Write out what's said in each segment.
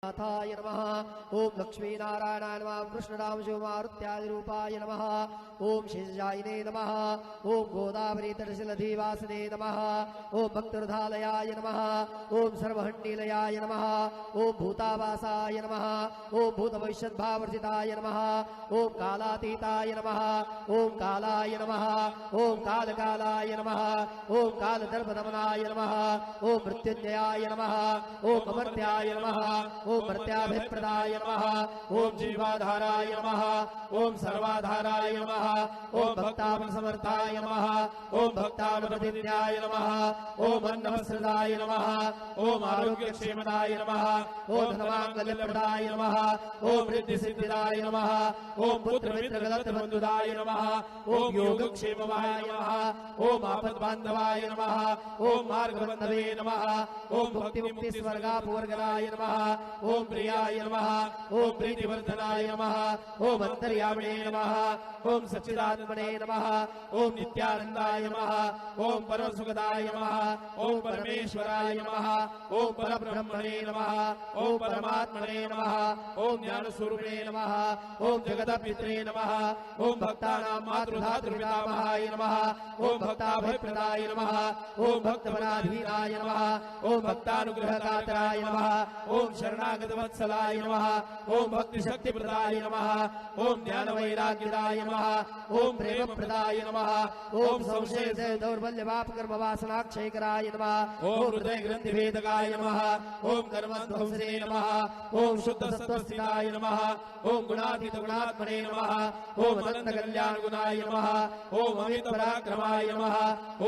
नाथाय नमः। ओम लक्ष्मीनारायणाय नमः। कृष्णरामशिवमारुत्यादिरूपाय नमः। ओम शेषायिने नमः। ओम गोदावरी तटशिलधिवासने नमः। ओम भक्तवृधालयाय नमः। ओम सर्वहण्डीलयाय नमः। ओम भूतावासाय नमः। ओम भूतभविष्यद्भावर्जिताय नमः। ओम कालातीताय नमः। ओम कालाय नमः। ओम कालकालाय नमः। ओम कालदर्पदमनाय नमः। ओम मृत्युंजयाय नमः। ओम अमर्त्याय नमः। ओम मर्त्याभिप्रदाय नमः। ओम जीवाधाराय नमः। ओम सर्वाधाराय नमः। ओम भक्तामसमर्थाय नमः। ओम भक्तामप्रतिज्ञाय नमः। ओम अन्नवस्त्रदाय नमः। ओम आरोग्यक्षेमदाय नमः। ओम धनमांगल्यप्रदाय नमः। ओम वृद्धिसिद्धिदाय नमः। ओम पुत्रमित्रगलत्रबन्धुदाय नमः। ओम योगक्षेमवाय नमः। ओम आपद्बान्धवाय नमः। ओम मार्गबन्धवे नमः। ओम भक्तिमुक्तिस्वर्गापवर्गदाय नमः। ओम प्रियाय नमः। ओम प्रीतिवर्धनाय नमः। ओम अंतर्यामिने नमः। ओम सच्चिदानंदमणे नमः। ओम नित्यानंदाय नमः। ओम परमसुखदाय नमः। ओम परमेश्वराय नमः। ओम परब्रह्मणे नमः। ओम परमात्मने नमः। ओम ज्ञानस्वरूपिणे नमः। ओम जगदपित्रे नमः। ओम भक्तानां मातृधातृपितामहाय नमः। ओम भक्ताभयप्रदाय नमः। ओम भक्तवराधीनाय नमः। ओम भक्तानुग्रहकातराय नमः। ओम शरणागत वत्सलाय नमः। ओम भक्ति शक्ति प्रदाय नमः। ओम ज्ञान वैराग्यदाय नमः। ओम प्रेम प्रदाय नमः। ओम संशय दौर्बल्य पाप कर्म वासना क्षयकराय नमः। ओम हृदय ग्रंथि भेदकाय नमः। ओम कर्मध्वंसने नमः। ओम शुद्ध सत्वस्थिताय नमः। ओम गुणातीत गुणात्मने नमः। ओम अनंत कल्याण गुणाय नमः। ओम अमित पराक्रमाय नमः।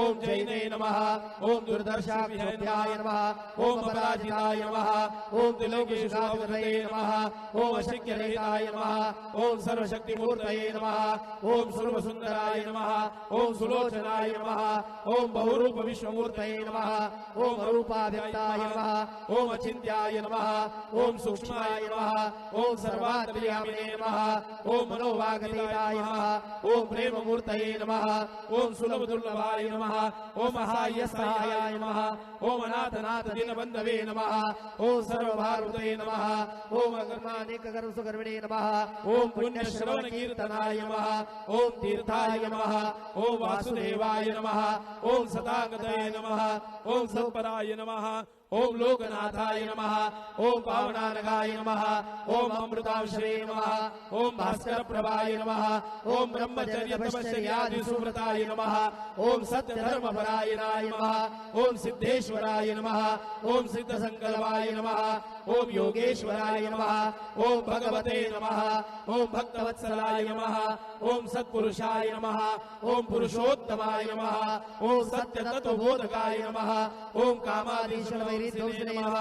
ओम जैने नमः। ओम दुर्दर्शाभ्याय नमः। ओम अपराजिताय नमः। ओम त्रिलोकेशाधिपतये नमः। ओम अशक्यरहिताय नमः। ओम सर्वशक्तिमूर्तये नमः। ओम सर्वसुंदराय नमः। ओम सुलोचनाय नमः। ओम बहुरूप विश्वमूर्तये नमः। ओम अरूपाव्यक्ताय नमः। ओम अचिन्त्याय नमः। ओम सूक्ष्माय नमः। ओम सर्वान्तर्यामिने नमः। ओम मनोवागतीताय नमः। ओम प्रेममूर्तये नमः। ओम सुलभदुर्लभाय नमः। ओम सहाय्यसहायाय नमः। ओम अनाथनाथ दीनबन्धवे नमः। ओम सर्वभारते नमः। ओम अकर्मानेककर्मसुकर्मिणे नमः। ओम पुण्यश्रवण कीर्तनाय नमः। ओम तीर्थाय नमः। ओम वासुदेवाय नमः। ओम सदागतये नमः। ओम सत्पराय नमः। ओम लोकनाथाय नमः। ओम पावनानगाय नमः। ओम अमृतांशे नमः। ओम भास्कर प्रभाय नमः। ओम ब्रह्मचर्य तपश्चर्यादि सुव्रताय नमः। ओम सत्य धर्म परायणाय नमः। ओम सिद्धेश्वराय नमः। ओम सिद्ध संकल्पाय नमः। ओम योगेश्वराय नमः। ओम भगवते नमः। ओम भक्तवत्सलाय नमः। ओम सत्पुरुषाय नमः। ओम पुरुषोत्तमाय नमः। ओम सत्य तत्वबोधकाय नमः। ओम कामाधीश्वर नमः।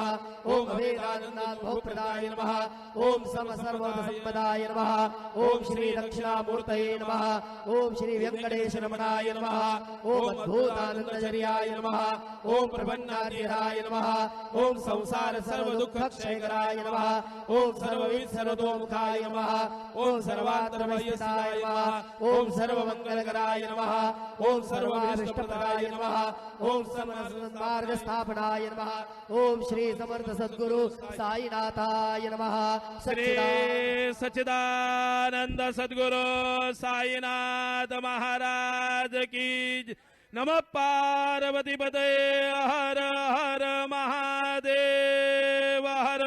ओम अभेदानंदानुभवप्रदाय नमः। ओम समसर्वसंपदाय नमः। ओम श्री दक्षिणामूर्तये नमः। ओम श्री वेंकटेश रमणाय नमः। ओम अद्भुतानंदचर्याय नमः। ओम प्रपन्नार्याय नमः। ओम संसार सर्व दुख क्षयकराय नमः। ओम सर्वविद सर्वतोमुखाय नमः। ओम सर्वान्तरमयस्ताय नमः। ओम सर्वमंगलकराय नमः। ओम सर्वाभिष्टप्रदाय नमः। ओम सर्वमार्ग स्थापनाय नमः। ओम श्री समर्थ सद्गुरु साईनाथाय नमः। श्री सच्चिदानंद सद्गुरु साईनाथ महाराज की नमः। पार्वती पते हर हर महादेव हर।